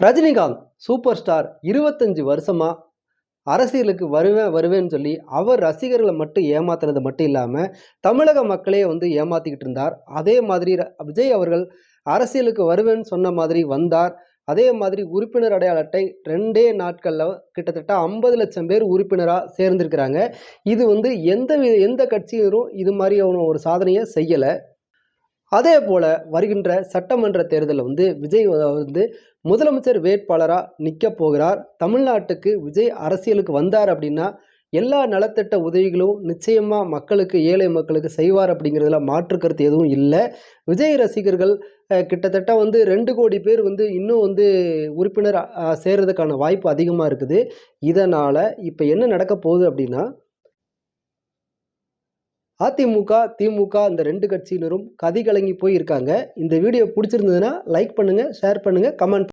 Rajinikanth super star 25 வருஷமா அரசியலுக்கு வருவேன் வருவேன்னு சொல்லி அவர் ரசிகர்களை மட்டும் ஏமாத்துனது மட்டும் இல்லாமல் தமிழக மக்களே வந்து ஏமாத்திக்கிட்டு இருந்தார். அதே மாதிரி விஜய் அவர்கள் அரசியலுக்கு வருவேன்னு சொன்ன மாதிரி வந்தார். அதே மாதிரி உறுப்பினர் அடையாள அட்டை 2 நாட்களில் கிட்டத்தட்ட 50 லட்சம் பேர் உறுப்பினராக சேர்ந்திருக்கிறாங்க. இது வந்து எந்த கட்சியினரும் இது மாதிரியான ஒரு சாதனையை செய்யலை. அதே போல வருகின்ற சட்டமன்ற தேர்தலில் வந்து விஜய் வந்து முதலமைச்சர் வேட்பாளராக நிற்க போகிறார். தமிழ்நாட்டுக்கு விஜய் அரசியலுக்கு வந்தார் அப்படின்னா எல்லா நலத்திட்ட உதவிகளும் நிச்சயமாக மக்களுக்கு, ஏழை மக்களுக்கு செய்வார் அப்படிங்கிறதுல மாற்று கருத்து எதுவும் இல்லை. விஜய் ரசிகர்கள் கிட்டத்தட்ட வந்து 2 கோடி பேர் வந்து இன்னும் வந்து உறுப்பினர் சேர்றதுக்கான வாய்ப்பு அதிகமாக இருக்குது. இதனால் இப்போ என்ன நடக்க போகுது அப்படின்னா, அதிமுக, திமுக இந்த 2 கட்சியினரும் கதி கலங்கி போய் இருக்காங்க. இந்த வீடியோ பிடிச்சிருந்ததுன்னா லைக் பண்ணுங்க, ஷேர் பண்ணுங்க, கமெண்ட்